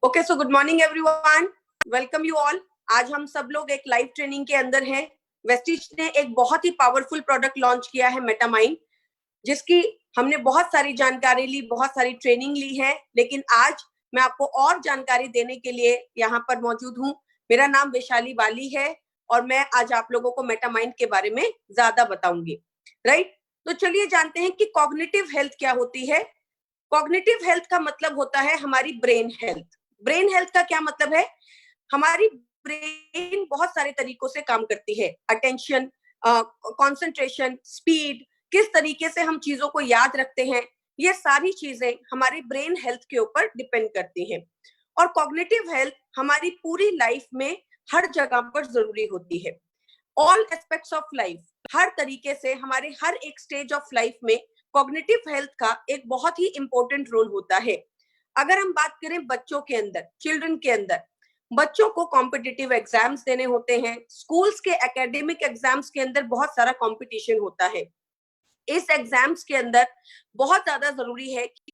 Okay, so good morning everyone, welcome you all. आज हम सब लोग एक लाइव ट्रेनिंग के अंदर हैं। वेस्टिज ने एक बहुत ही पावरफुल प्रोडक्ट लॉन्च किया है मेटामाइंड, जिसकी हमने बहुत सारी जानकारी ली, बहुत सारी ट्रेनिंग ली है। लेकिन आज मैं आपको और जानकारी देने के लिए यहाँ पर मौजूद हूँ। मेरा नाम वैशाली वाली है और मैं आज आप लोगों को मेटामाइंड के बारे में ज्यादा बताऊंगी। राइट, तो चलिए जानते हैं कि कॉग्निटिव हेल्थ क्या होती है। कॉग्निटिव हेल्थ का मतलब होता है हमारी ब्रेन हेल्थ। ब्रेन हेल्थ का क्या मतलब है? हमारी ब्रेन बहुत सारे तरीकों से काम करती है। अटेंशन, कंसंट्रेशन, स्पीड, किस तरीके से हम चीजों को याद रखते हैं, ये सारी चीजें हमारी ब्रेन हेल्थ के ऊपर डिपेंड करती हैं। और कॉग्निटिव हेल्थ हमारी पूरी लाइफ में हर जगह पर जरूरी होती है। ऑल एस्पेक्ट्स ऑफ लाइफ, हर तरीके से हमारे हर एक स्टेज ऑफ लाइफ में कॉग्निटिव हेल्थ का एक बहुत ही इंपॉर्टेंट रोल होता है। अगर हम बात करें बच्चों के अंदर, चिल्ड्रन के अंदर, बच्चों को कॉम्पिटिटिव एग्जाम्स देने होते हैं। स्कूल्स के एकेडमिक एग्जाम्स के अंदर बहुत सारा कंपटीशन होता है। इस एग्जाम्स के अंदर बहुत ज्यादा जरूरी है कि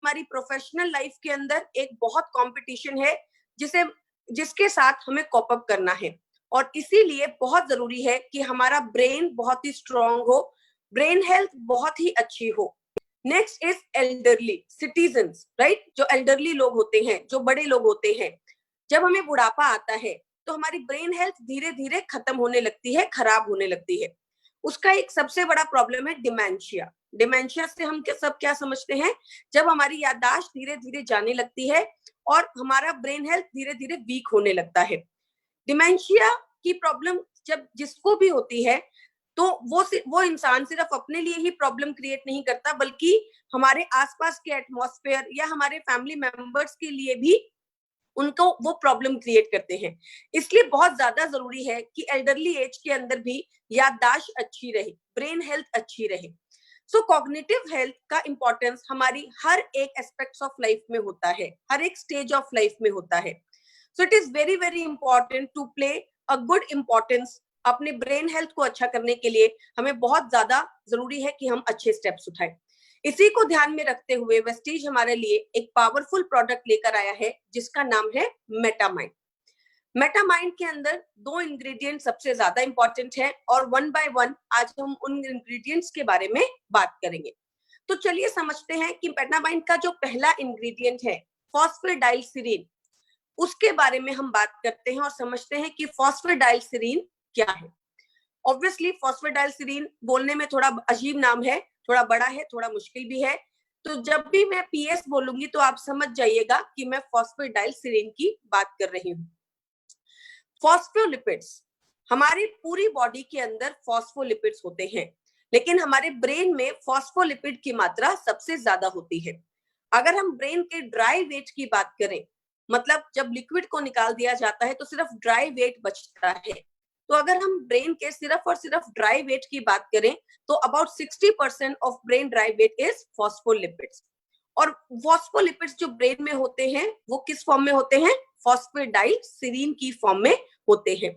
हमारी प्रोफेशनल लाइफ के अंदर एक बहुत कंपटीशन है जिसके साथ हमें कॉप अप करना है। और इसीलिए बहुत जरूरी है कि हमारा ब्रेन बहुत ही स्ट्रांग हो, ब्रेन हेल्थ बहुत ही अच्छी हो। Next is elderly citizens, right. जो एल्डरली लोग होते हैं, जो बड़े लोग होते हैं, जब हमें बुढ़ापा आता है तो हमारी ब्रेन हेल्थ धीरे धीरे खत्म होने लगती है, खराब होने लगती है। उसका एक सबसे बड़ा प्रॉब्लम है डिमेंशिया। डिमेंशिया से हम सब क्या समझते हैं? जब हमारी याददाश्त धीरे धीरे जाने लगती है और हमारा ब्रेन हेल्थ धीरे धीरे वीक होने लगता है। डिमेंशिया की प्रॉब्लम जब जिसको भी होती है तो वो इंसान सिर्फ अपने लिए ही प्रॉब्लम क्रिएट नहीं करता, बल्कि हमारे आसपास के एटमॉस्फेयर या हमारे फैमिली मेंबर्स के लिए भी उनको वो प्रॉब्लम क्रिएट करते हैं। इसलिए बहुत ज्यादा जरूरी है कि एल्डरली एज के अंदर भी याददाश्त अच्छी रहे, ब्रेन हेल्थ अच्छी रहे। सो कॉग्निटिव हेल्थ का इंपॉर्टेंस हमारी हर एक एस्पेक्ट्स ऑफ लाइफ में होता है, हर एक स्टेज ऑफ लाइफ में होता है। So it is very very important to play a good importance. अपने ब्रेन हेल्थ को अच्छा करने के लिए हमें बहुत ज्यादा जरूरी है कि हम अच्छे स्टेप्स उठाएं। इसी को ध्यान में रखते हुए वेस्टीज हमारे लिए एक पावरफुल प्रोडक्ट लेकर आया है जिसका नाम है मेटामाइंड। मेटामाइंड के अंदर दो इंग्रेडिएंट सबसे ज्यादा इंपॉर्टेंट है और वन बाय वन आज हम उन इंग्रेडिएंट्स के बारे में बात करेंगे। तो चलिए समझते हैं कि मेटामाइंड का जो पहला इंग्रेडिएंट है फॉस्फेडाइलसिरीन, उसके बारे में हम बात करते हैं और समझते हैं कि फॉस्फेडाइलसिरीन क्या है। ऑब्वियसली फॉस्फेडाइलसिरीन बोलने में थोड़ा अजीब नाम है, थोड़ा बड़ा है, थोड़ा मुश्किल भी है। तो जब भी मैं पीएस बोलूंगी तो आप समझ जाइएगा कि मैं फॉस्फेडाइलसिरीन की बात कर रही हूँ। फॉस्फोलिपिड्स, हमारी पूरी बॉडी के अंदर फॉस्फोलिपिड्स होते हैं, लेकिन हमारे ब्रेन में फॉस्फोलिपिड की मात्रा सबसे ज्यादा होती है। अगर हम ब्रेन के ड्राई वेट की बात करें, मतलब जब लिक्विड को निकाल दिया जाता है तो सिर्फ ड्राई वेट बचता है। तो अगर हम ब्रेन के सिर्फ और सिर्फ ड्राई वेट की बात करें तो about 60% of brain dry weight is phospholipids. और फॉस्फोलिपिड्स जो ब्रेन में होते हैं वो किस फॉर्म में होते हैं? फॉस्फेडाइलसिरीन की फॉर्म में होते हैं।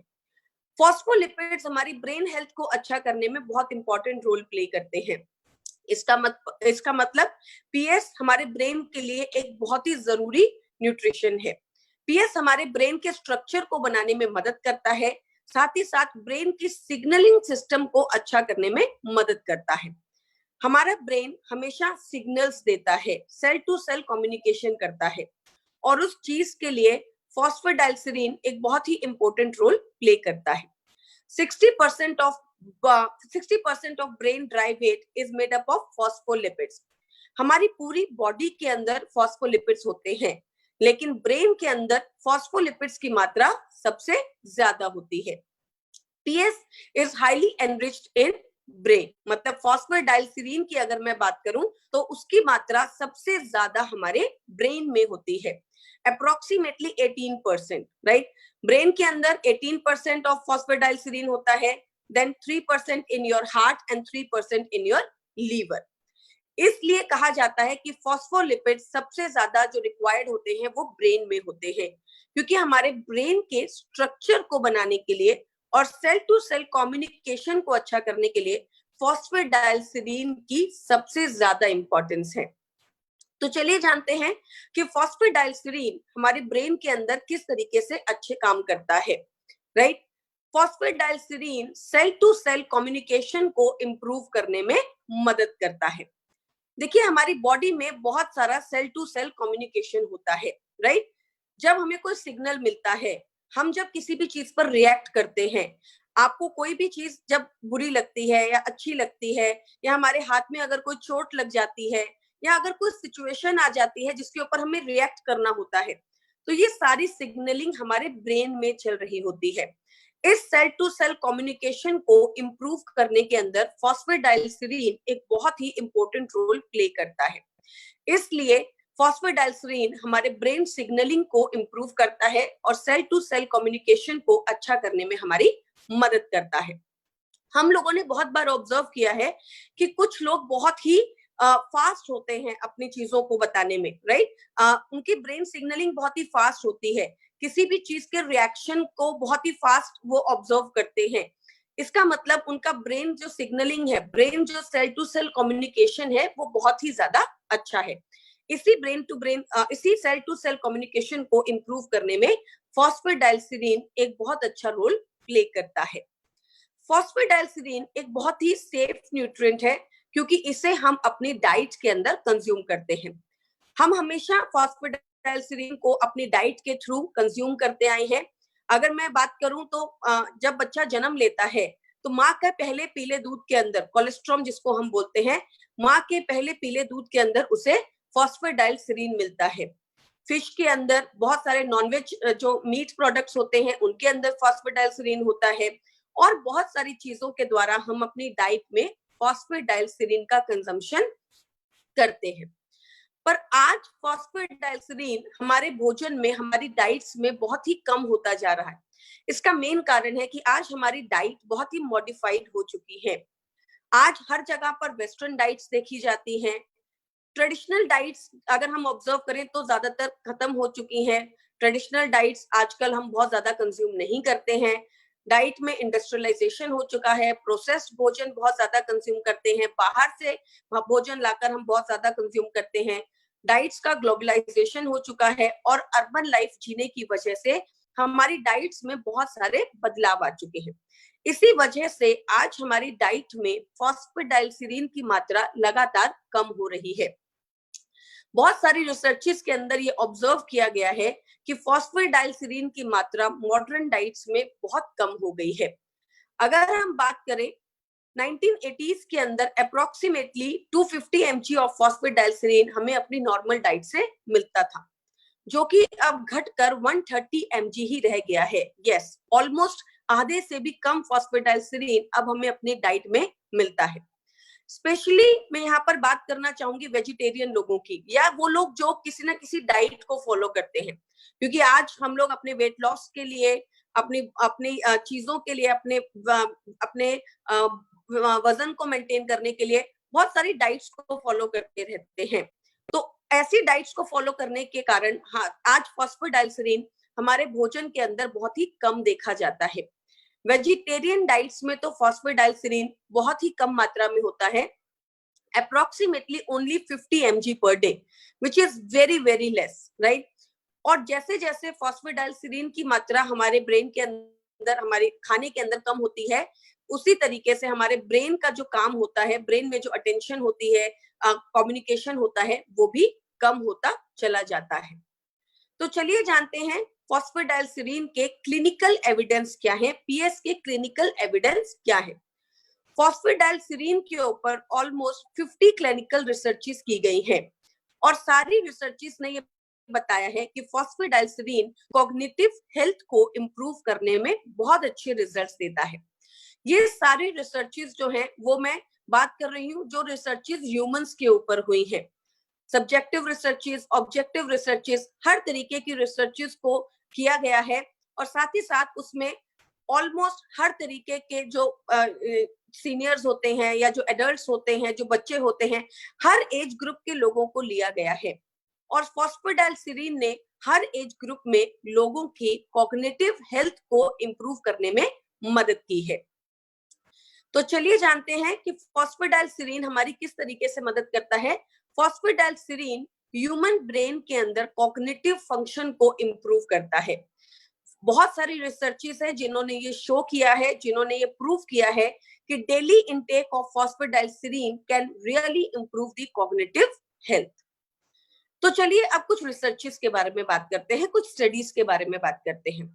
फॉस्फोलिपिड्स हमारी ब्रेन हेल्थ को अच्छा करने में बहुत इंपॉर्टेंट रोल प्ले करते हैं। इसका मतलब पीएस हमारे ब्रेन के लिए एक बहुत ही जरूरी न्यूट्रिशन है। पीएस हमारे ब्रेन के स्ट्रक्चर को बनाने में मदद करता है, साथ ही साथ ब्रेन की सिग्नलिंग सिस्टम को अच्छा करने में मदद करता है। हमारा ब्रेन हमेशा सिग्नल्स देता है, सेल टू सेल कम्युनिकेशन करता है, और उस चीज के लिए फॉस्फेडाइलसिरीन एक बहुत ही इंपॉर्टेंट रोल प्ले करता है। 60% of 60% of brain dry weight is made up of phospholipids. हमारी पूरी बॉडी के अंदर फॉस्फोलिपिड्स होते हैं, लेकिन ब्रेन के अंदर फॉस्फोलिपिड्स की मात्रा सबसे ज्यादा होती है। PS is highly enriched in brain, मतलब फॉस्फेडाइलसिरीन की अगर मैं बात करूं तो उसकी मात्रा सबसे ज्यादा हमारे ब्रेन में होती है, अप्रोक्सीमेटली 18%, राइट। ब्रेन के अंदर 18% ऑफ फॉस्फेडाइलसिरीन होता है, then 3% in your heart and 3% in your liver. इसलिए कहा जाता है कि फॉस्फोलिपिड सबसे ज्यादा जो रिक्वायर्ड होते हैं वो ब्रेन में होते हैं, क्योंकि हमारे ब्रेन के स्ट्रक्चर को बनाने के लिए और सेल टू सेल कम्युनिकेशन को अच्छा करने के लिए फॉस्फेडाइलसिरीन की सबसे ज्यादा इंपॉर्टेंस है। तो चलिए जानते हैं कि फॉस्फेडाइलसिरीन हमारे ब्रेन के अंदर किस तरीके से अच्छे काम करता है, right. Phosphatidylserine cell to cell communication को इंप्रूव करने में मदद करता है। देखिए हमारी बॉडी में बहुत सारा सेल टू सेल कम्युनिकेशन होता है, राइट। जब हमें कोई सिग्नल मिलता है, हम जब किसी भी चीज पर रिएक्ट करते हैं, आपको कोई भी चीज जब बुरी लगती है या अच्छी लगती है, या हमारे हाथ में अगर कोई चोट लग जाती है, या अगर कोई सिचुएशन आ जाती है जिसके ऊपर हमें रिएक्ट करना होता है, तो ये सारी सिग्नलिंग हमारे ब्रेन में चल रही होती है। इस सेल टू सेल कम्युनिकेशन को इंप्रूव करने के अंदर फॉस्फेडाइलसिरीन एक बहुत ही इंपॉर्टेंट रोल प्ले करता है। इसलिए फॉस्फेडाइलसिरीन हमारे ब्रेन सिग्नलिंग को इंप्रूव करता है और सेल टू सेल कम्युनिकेशन को अच्छा करने में हमारी मदद करता है। हम लोगों ने बहुत बार ऑब्जर्व किया है कि कुछ लोग बहुत ही फास्ट होते हैं अपनी चीजों को बताने में, राइट। उनकी ब्रेन सिग्नलिंग बहुत ही फास्ट होती है, किसी भी चीज के रिएक्शन को बहुत ही फास्ट वो ऑब्जर्व करते हैं। इसका मतलब उनका ब्रेन जो सिग्नलिंग है, ब्रेन जो सेल टू सेल कम्युनिकेशन है, वो बहुत ही ज्यादा अच्छा है। इसी ब्रेन टू ब्रेन इसी सेल टू सेल कम्युनिकेशन को इंप्रूव करने में फॉस्फेडाइलसिरीन एक बहुत अच्छा रोल प्ले करता है। फॉस्फेडाइलसिरीन एक बहुत ही सेफ न्यूट्रिएंट है, क्योंकि इसे हम अपनी डाइट के अंदर कंज्यूम करते हैं। हम हमेशा फॉस्फेडाइलसिरीन को अपनी डाइट के थ्रू कंज्यूम करते आए हैं। अगर मैं बात करूं तो जब बच्चा जन्म लेता है तो माँ के पहले पीले दूध के अंदर, कोलेस्ट्रॉम जिसको हम बोलते हैं, माँ के पहले पीले दूध के अंदर उसे फॉस्फेडाइलसिरीन मिलता है। फिश के अंदर, बहुत सारे नॉनवेज जो मीट प्रोडक्ट्स होते हैं उनके अंदर फॉस्फेडाइलसिरीन होता है, और बहुत सारी चीजों के द्वारा हम अपनी डाइट में फॉस्फेडाइलसिरीन का कंजम्पशन करते हैं। पर आज फॉस्फेडाइलसिरीन हमारे भोजन में, हमारी डाइट्स में बहुत ही कम होता जा रहा है। इसका मेन कारण है कि आज हमारी डाइट बहुत ही मॉडिफाइड हो चुकी है। आज हर जगह पर वेस्टर्न डाइट्स देखी जाती हैं। ट्रेडिशनल डाइट्स अगर हम ऑब्जर्व करें तो ज्यादातर खत्म हो चुकी हैं। ट्रेडिशनल डाइट्स आजकल हम बहुत ज्यादा कंज्यूम नहीं करते हैं। डाइट में इंडस्ट्रियलाइजेशन हो चुका है, प्रोसेस्ड भोजन बहुत ज्यादा कंज्यूम करते हैं, बाहर से भोजन लाकर हम बहुत ज्यादा कंज्यूम करते हैं। डाइट्स का ग्लोबलाइजेशन हो चुका है और अर्बन लाइफ जीने की वजह से हमारी डाइट्स में बहुत सारे बदलाव आ चुके हैं। इसी वजह से आज हमारी डाइट में फॉस्फेडाइलसिरीन की मात्रा लगातार कम हो रही है। बहुत सारी रिसर्चेस के अंदर ये ऑब्जर्व किया गया है कि फॉस्फेडाइलसिरीन की मात्रा मॉडर्न डाइट्स में बहुत कम हो गई है। अगर हम बात करें 1980s के अंदर अप्रोक्सीमेटली 250 mg ऑफ फॉस्फेडाइलसिरीन हमें अपनी नॉर्मल डाइट से मिलता था, जो कि अब घटकर 130 mg ही रह गया है। यस, ऑलमोस्ट आधे से भी कम फॉस्फेडाइलसिरीन अब हमें अपनी डाइट में मिलता है। स्पेशली मैं यहाँ पर बात करना चाहूंगी वेजिटेरियन लोगों की, या वो लोग जो किसी ना किसी डाइट को फॉलो करते हैं, क्योंकि आज हम लोग अपने वेट लॉस के लिए, अपनी अपनी चीजों के लिए, अपने अपने वजन को मेंटेन करने के लिए बहुत सारी डाइट्स को फॉलो करते रहते हैं। तो ऐसी डाइट्स को फॉलो करने के कारण हाँ, आज फॉस्फेडाइलसिरीन हमारे भोजन के अंदर बहुत ही कम देखा जाता है। वेजिटेरियन डाइट्स में तो फॉस्फेडाइलसिरीन बहुत ही कम मात्रा में होता है, approximately only 50 mg per day, which is very very less, right? और जैसे जैसे फॉस्फेडाइलसिरीन की मात्रा हमारे ब्रेन के अंदर, हमारे खाने के अंदर कम होती है, उसी तरीके से हमारे ब्रेन का जो काम होता है, ब्रेन में जो अटेंशन होती है, कम्युनिकेशन होता है, वो भी कम होता चला जाता है। तो चलिए जानते हैं फॉस्फेडाइलसिरीन के क्लिनिकल एविडेंस क्या है, पीएस के क्लिनिकल एविडेंस क्या है। फॉस्फेडाइलसिरीन के ऊपर ऑलमोस्ट 50 क्लिनिकल रिसर्चेस की गई हैं, और सारी रिसर्चेस ने ये बताया है कि फॉस्फेडाइलसिरीन कॉग्निटिव हेल्थ को इंप्रूव करने में बहुत अच्छे रिजल्ट्स देता है। ये सारी रिसर्चेस जो हैं वो मैं बात कर रही हूँ जो रिसर्चेस ह्यूमंस के ऊपर हुई हैं। सब्जेक्टिव रिसर्चेस, ऑब्जेक्टिव रिसर्चेस, हर तरीके की रिसर्चेस को किया गया है, और साथ ही साथ उसमें ऑलमोस्ट हर तरीके के जो सीनियर्स होते हैं या जो एडल्ट्स होते हैं, जो बच्चे होते हैं, हर एज ग्रुप के लोगों को लिया गया है। और फॉस्फोडाइलसिरीन ने हर एज ग्रुप में लोगों की कॉग्निटिव हेल्थ को इंप्रूव करने में मदद की है। तो चलिए जानते हैं कि फॉस्फोडाइलसिरीन हमारी किस तरीके से मदद करता है। फॉस्फोडाइलसिरीन ह्यूमन ब्रेन के अंदर कॉग्निटिव फंक्शन को इंप्रूव करता है। बहुत सारी रिसर्चेस है जिन्होंने ये शो किया है, जिन्होंने ये प्रूव किया है कि daily intake of phosphatidylserine can really improve the cognitive health. तो चलिए अब कुछ रिसर्चेस के बारे में बात करते हैं, कुछ स्टडीज के बारे में बात करते हैं।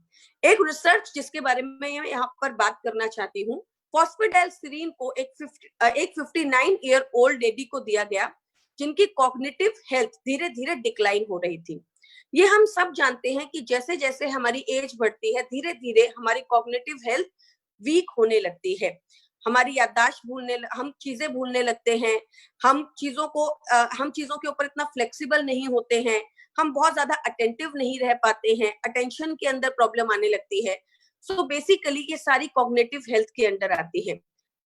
एक रिसर्च जिसके बारे में मैं यहाँ पर बात करना चाहती हूँ, फॉस्फोडाइलसिरीन को एक 59 ईयर ओल्ड लेडी को दिया गया जिनकी कॉग्निटिव हेल्थ धीरे धीरे डिक्लाइन हो रही थी। ये हम सब जानते हैं कि जैसे जैसे हमारी एज बढ़ती है, धीरे धीरे हमारी कॉग्निटिव हेल्थ वीक होने लगती है। हमारी याददाश्त हम चीजें भूलने लगते हैं, हम चीजों के ऊपर इतना फ्लेक्सिबल नहीं होते हैं, हम बहुत ज्यादा अटेंटिव नहीं रह पाते हैं, अटेंशन के अंदर प्रॉब्लम आने लगती है। सो बेसिकली ये सारी कॉग्निटिव हेल्थ के अंडर आती है।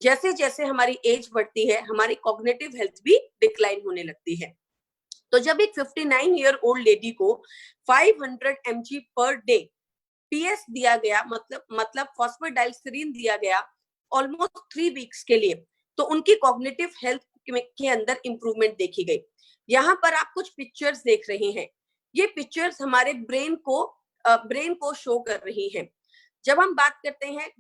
जैसे जैसे हमारी एज बढ़ती है, हमारी कॉग्निटिव हेल्थ भी डिक्लाइन होने लगती है। तो जब एक 59 ईयर ओल्ड लेडी को 500 mg पर डे पीएस दिया गया, मतलब फॉस्फोडाइलसिरीन दिया गया ऑलमोस्ट 3 वीक्स के लिए, तो उनकी कॉग्निटिव हेल्थ के अंदर इंप्रूवमेंट देखी गई। यहाँ पर आप कुछ पिक्चर्स देख रहे हैं। ये पिक्चर्स हमारे ब्रेन को शो कर रही हैं। जब हम बात करते हैं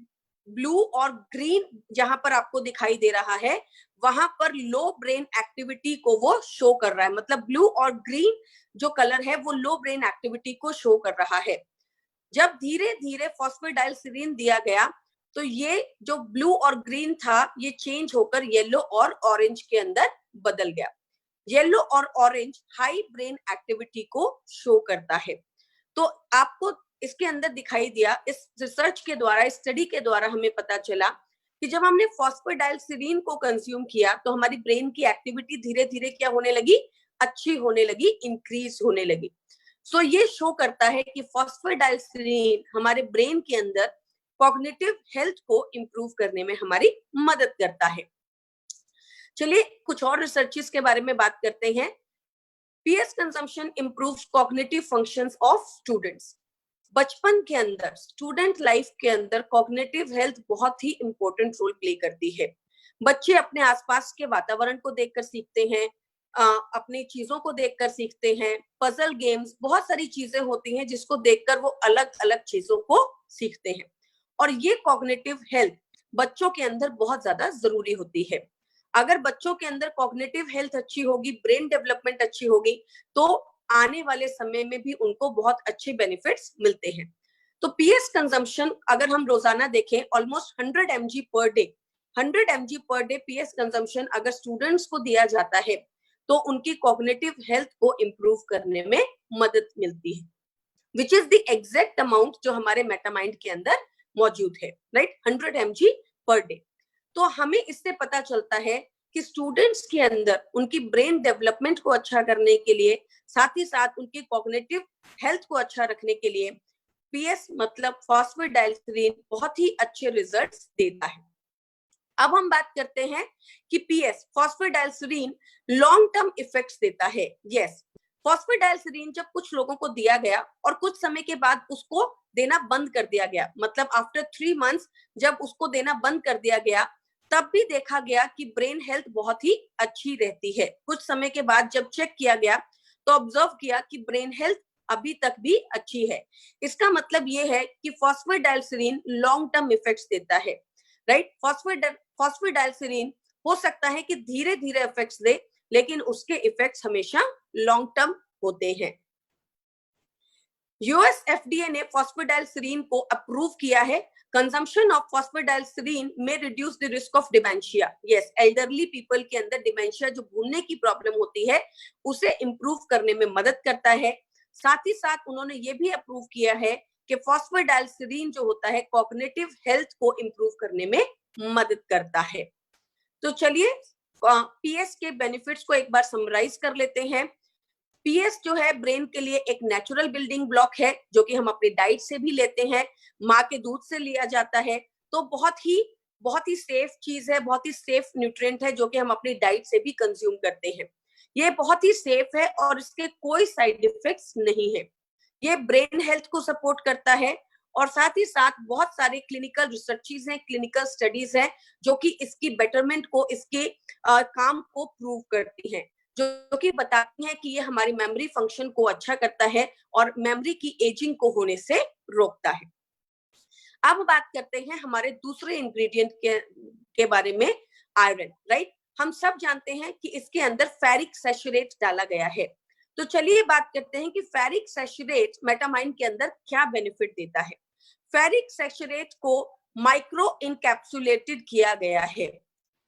ब्लू और ग्रीन जहां पर आपको दिखाई दे रहा है, वहां पर लो ब्रेन एक्टिविटी को वो शो कर रहा है। मतलब ब्लू और ग्रीन जो कलर है वो लो ब्रेन एक्टिविटी को शो कर रहा है। जब धीरे धीरे फॉस्फोडाइलसिरीन दिया गया तो ये जो ब्लू और ग्रीन था ये चेंज होकर येलो और ऑरेंज के अंदर बदल गया। येलो और ऑरेंज हाई ब्रेन एक्टिविटी को शो करता है। तो आपको इसके अंदर दिखाई दिया, इस रिसर्च के द्वारा, इस स्टडी के द्वारा हमें पता चला कि जब हमने फॉस्फोडाइलसिरीन को कंज्यूम किया तो हमारी ब्रेन की एक्टिविटी धीरे धीरे क्या होने लगी, अच्छी होने लगी, इंक्रीज होने लगी। सो ये शो करता है कि फॉस्फोडाइलसिरीन हमारे ब्रेन के अंदर कॉग्निटिव हेल्थ को इंप्रूव करने में हमारी मदद करता है। चलिए कुछ और रिसर्चेस के बारे में बात करते हैं। PS consumption improves cognitive functions of students. बचपन के अंदर, स्टूडेंट लाइफ के अंदर कॉग्निटिव हेल्थ बहुत ही इंपॉर्टेंट रोल प्ले करती है। बच्चे अपने आसपास के वातावरण को देखकर सीखते हैं, अपनी चीजों को देखकर सीखते हैं। पजल गेम्स, बहुत सारी चीजें होती हैं जिसको देखकर वो अलग अलग चीजों को सीखते हैं। और ये कॉग्निटिव हेल्थ बच्चों के अंदर बहुत ज्यादा जरूरी होती है। अगर बच्चों के अंदर कॉग्निटिव हेल्थ अच्छी होगी, ब्रेन डेवलपमेंट अच्छी होगी, तो आने वाले समय में भी उनको बहुत अच्छे बेनिफिट्स मिलते हैं। तो पीएस कंजम्पशन अगर हम रोजाना देखें, almost 100 mg per day, 100 mg per day PS consumption अगर स्टूडेंट्स को दिया जाता है तो उनकी कॉग्निटिव हेल्थ को इंप्रूव करने में मदद मिलती है, which is the exact amount जो हमारे मेटामाइंड के अंदर मौजूद है, राइट, 100 mg पर डे। तो हमें इससे पता चलता है कि स्टूडेंट्स के अंदर उनकी ब्रेन डेवलपमेंट को अच्छा करने के लिए, साथ ही साथ उनकी कॉग्निटिव हेल्थ को अच्छा रखने के लिए पीएस मतलब फॉस्फोडाइलसिरीन बहुत ही अच्छे रिजल्ट्स देता है। अब हम बात करते हैं कि पीएस फॉस्फोडाइलसिरीन लॉन्ग टर्म इफेक्ट्स देता है। यस, फॉस्फोडाइलसिरीन जब कुछ लोगों को दिया गया और कुछ समय के बाद उसको देना बंद कर दिया गया, मतलब आफ्टर 3 मंथ्स जब उसको देना बंद कर दिया गया, तब भी देखा गया कि ब्रेन हेल्थ बहुत ही अच्छी रहती है। कुछ समय के बाद जब चेक किया गया तो ऑब्जर्व किया कि ब्रेन हेल्थ अभी तक भी अच्छी है। इसका मतलब ये है कि फॉस्फोडाइलसिरीन लॉन्ग टर्म इफेक्ट्स देता है, राइट। फॉस्फोडाइलसिरीन हो सकता है कि धीरे धीरे इफेक्ट्स दे, लेकिन उसके इफेक्ट्स हमेशा लॉन्ग टर्म होते हैं। यूएस एफडीए ने फॉस्फोडाइलसिरीन को अप्रूव किया है। कंजम्पशन ऑफ फॉस्फोडाइलसिरीन में reduce the risk of dementia. Yes, elderly people के अंदर डिमेंशिया, जो भूलने की प्रॉब्लम होती है, उसे इंप्रूव करने में मदद करता है। साथ ही साथ उन्होंने ये भी अप्रूव किया है कि फॉस्फोडाइलसिरीन जो होता है कॉग्निटिव हेल्थ को इंप्रूव करने में मदद करता है। तो चलिए पीएस के बेनिफिट्स को एक बार समराइज कर लेते हैं। पीएस जो है ब्रेन के लिए एक नेचुरल बिल्डिंग ब्लॉक है, जो कि हम अपनी डाइट से भी लेते हैं, माँ के दूध से लिया जाता है। तो बहुत ही बहुत ही सेफ चीज है, बहुत ही सेफ न्यूट्रिएंट है जो कि हम अपनी डाइट से भी कंज्यूम करते हैं। ये बहुत ही सेफ है और इसके कोई साइड इफेक्ट्स नहीं है। ये ब्रेन हेल्थ को सपोर्ट करता है और साथ ही साथ बहुत सारे क्लिनिकल रिसर्चेस हैं, क्लिनिकल स्टडीज हैं जो कि इसकी बेटरमेंट को, इसके काम को प्रूव करती हैं, जो कि बताती हैं कि ये हमारी मेमोरी फंक्शन को अच्छा करता है और मेमोरी की एजिंग को होने से रोकता है। अब बात करते हैं हमारे दूसरे इंग्रेडिएंट के बारे में, आयरन, राइट। हम सब जानते हैं कि इसके अंदर फेरिक सैचुरेट डाला गया है। तो चलिए बात करते हैं कि फेरिक सैचुरेट मेटामाइन के अंदर क्या बेनिफिट देता है। फेरिक सैचुरेट को माइक्रो इनकैप्सुलेटेड किया गया है,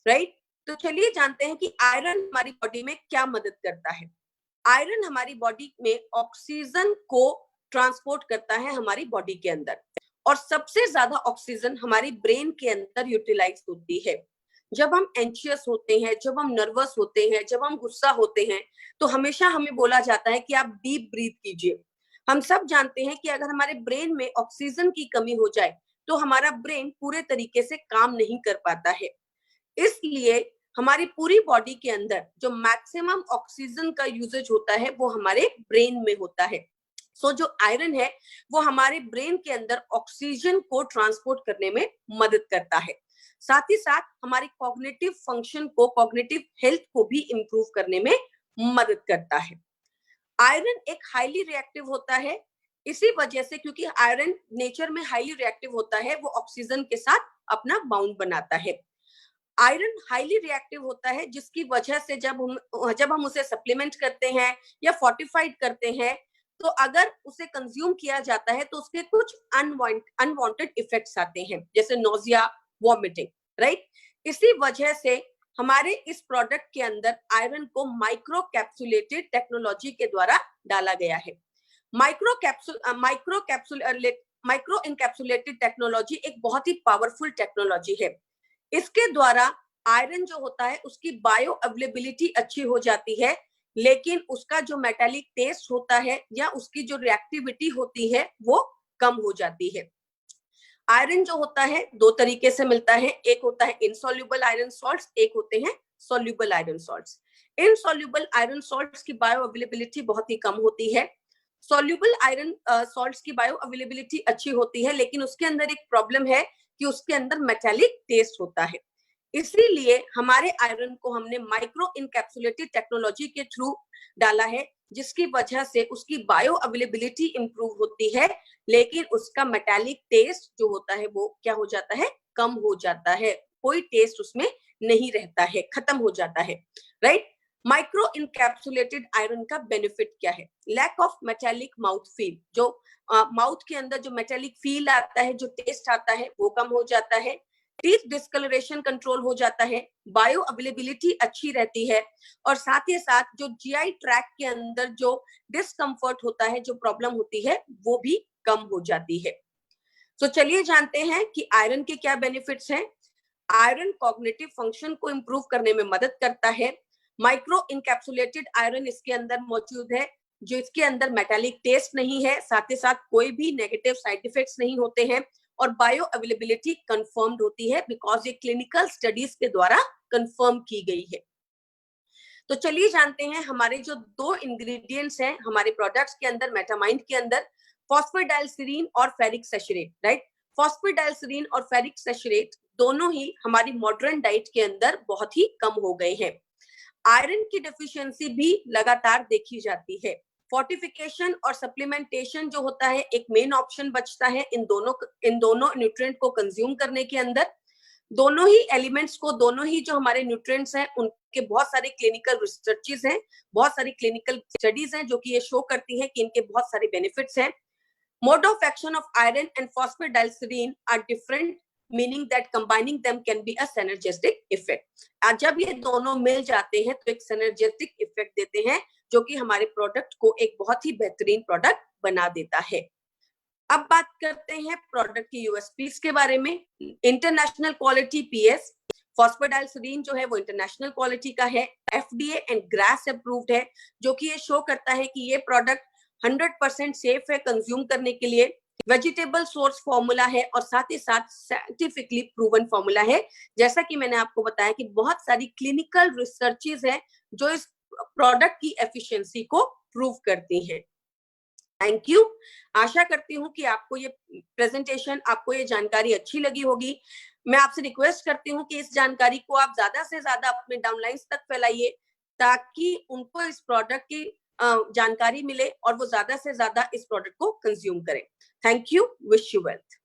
राइट। तो चलिए जानते हैं कि आयरन हमारी बॉडी में क्या मदद करता है। आयरन हमारी बॉडी में ऑक्सीजन को ट्रांसपोर्ट करता है हमारी बॉडी के अंदर, और सबसे ज्यादा ऑक्सीजन हमारी ब्रेन के अंदर यूटिलाइज होती है। जब हम एंशियस होते हैं, जब हम नर्वस होते हैं, जब हम गुस्सा होते हैं, तो हमेशा हमें बोला जाता है कि आप डीप ब्रीथ कीजिए। हम सब जानते हैं कि अगर हमारे ब्रेन में ऑक्सीजन की कमी हो जाए तो हमारा ब्रेन पूरे तरीके से काम नहीं कर पाता है। इसलिए हमारी पूरी बॉडी के अंदर जो मैक्सिमम ऑक्सीजन का यूजेज होता है वो हमारे ब्रेन में होता है। सो जो आयरन है वो हमारे ब्रेन के अंदर ऑक्सीजन को ट्रांसपोर्ट करने में मदद करता है। साथ ही साथ हमारी कॉग्निटिव फंक्शन को, कॉग्निटिव हेल्थ को भी इंप्रूव करने में मदद करता है। आयरन एक हाईली रिएक्टिव होता है, इसी वजह से, क्योंकि आयरन नेचर में हाईली रिएक्टिव होता है, वो ऑक्सीजन के साथ अपना बाउंड बनाता है। आयरन हाईली रिएक्टिव होता है जिसकी वजह से जब हम उसे सप्लीमेंट करते हैं या फोर्टिफाइड करते हैं, तो अगर उसे कंज्यूम किया जाता है तो उसके कुछ अनवांटेड इफेक्ट्स आते हैं, जैसे नोजिया, वॉमिटिंग, राइट। इसी वजह से हमारे इस प्रोडक्ट के अंदर आयरन को माइक्रो कैप्सुलेटेड टेक्नोलॉजी के द्वारा डाला गया है। माइक्रो इनकैप्सुलेटेड टेक्नोलॉजी एक बहुत ही पावरफुल टेक्नोलॉजी है। इसके द्वारा आयरन जो होता है उसकी बायो अवेलेबिलिटी अच्छी हो जाती है, लेकिन उसका जो मेटालिक टेस्ट होता है या उसकी जो रिएक्टिविटी होती है वो कम हो जाती है। आयरन जो होता है दो तरीके से मिलता है, एक होता है इनसॉल्युबल आयरन सॉल्ट्स, एक होते हैं soluble iron salts. Insoluble iron salts की बायो अवेलेबिलिटी बहुत ही कम होती है। सॉल्युबल आयरन सॉल्ट्स की बायो अवेलेबिलिटी अच्छी होती है, लेकिन उसके अंदर एक प्रॉब्लम है कि उसके अंदर मेटालिक टेस्ट होता है। इसीलिए हमारे आयरन को हमने माइक्रो इनकैप्सुलेटेड टेक्नोलॉजी के थ्रू डाला है, जिसकी वजह से उसकी बायो अवेलेबिलिटी इंप्रूव होती है, लेकिन उसका मेटालिक टेस्ट जो होता है वो क्या हो जाता है, कम हो जाता है। कोई टेस्ट उसमें नहीं रहता है, खत्म हो जाता है, राइट। माइक्रो इनकैप्सुलेटेड आयरन का बेनिफिट क्या है? Lack of metallic mouth feel, जो माउथ के अंदर जो मेटालिक फील आता है, जो टेस्ट आता है वो कम हो जाता है। टीथ डिस्कलरेशन कंट्रोल हो जाता है, बायो अवेलेबिलिटी अच्छी रहती है, और साथ ही साथ जो जीआई ट्रैक के अंदर जो डिस्कम्फर्ट होता है, जो प्रॉब्लम होती है, वो भी कम हो जाती है। तो चलिए जानते हैं कि आयरन के क्या बेनिफिट्स हैं। आयरन कॉग्निटिव फंक्शन को इंप्रूव करने में मदद करता है। माइक्रो इनकैप्सुलेटेड आयरन इसके अंदर मौजूद है, जो इसके अंदर मेटालिक टेस्ट नहीं है, साथ ही साथ कोई भी नेगेटिव साइड इफेक्ट्स नहीं होते हैं, और बायो अवेलेबिलिटी कंफर्म्ड होती है, बिकॉज ये क्लिनिकल स्टडीज के द्वारा कंफर्म की गई है। तो चलिए जानते हैं हमारे जो दो इंग्रेडिएंट्स हैं हमारे प्रोडक्ट्स के अंदर, मेटामाइन के अंदर, फॉस्फेडाइलसिरीन और फेरिक सैचुरेट, राइट। फॉस्फेडाइलसिरीन और फेरिक सैचुरेट दोनों ही हमारी मॉडर्न डाइट के अंदर बहुत ही कम हो गए हैं। आयरन की डेफिशिएंसी भी लगातार देखी जाती है। फोर्टिफिकेशन और सप्लीमेंटेशन जो होता है एक मेन ऑप्शन बचता है इन दोनों न्यूट्रिएंट को कंज्यूम करने के अंदर। दोनों ही एलिमेंट्स को, दोनों ही जो हमारे न्यूट्रिएंट्स हैं उनके बहुत सारे क्लिनिकल रिसर्चेस हैं, बहुत सारी क्लिनिकल स्टडीज हैं जो कि ये शो करती हैं कि इनके बहुत सारे बेनिफिट्स हैं। Mode of action of iron and phosphatidylserine are different, meaning that combining them can be a synergistic effect. जब ये दोनों मिल जाते हैं तो एक सिनर्जिस्टिक इफेक्ट देते हैं, जो कि हमारे प्रोडक्ट को एक बहुत ही बेहतरीन प्रोडक्ट बना देता है। अब बात करते हैं प्रोडक्ट की यूएसपीज के बारे में। इंटरनेशनल क्वालिटी पीएस, फॉस्फेडाइलसिरीन जो है वो इंटरनेशनल क्वालिटी का है, एफडीए एंड ग्रास अप्रूव्ड है, जो कि ये शो करता है कि ये प्रोडक्ट 100% सेफ है कंज्यूम करने के लिए। वेजिटेबल सोर्स फॉर्मूला है और साथ ही साथ साइंटिफिकली प्रूवन फॉर्मूला है। जैसा कि मैंने आपको बताया कि बहुत सारी क्लिनिकल रिसर्चेस हैं जो इस प्रोडक्ट की एफिशिएंसी को प्रूव करती हैं। Thank you. आशा करती हूँ कि आपको ये प्रेजेंटेशन, आपको ये जानकारी अच्छी लगी होगी। मैं आपसे रिक्वेस्ट करती हूँ कि इस जानकारी को आप ज्यादा से ज्यादा अपने डाउनलाइंस तक फैलाइए ताकि उनको इस प्रोडक्ट की जानकारी मिले और वो ज्यादा से ज्यादा इस प्रोडक्ट को कंज्यूम करें। Thank you. Wish you wealth.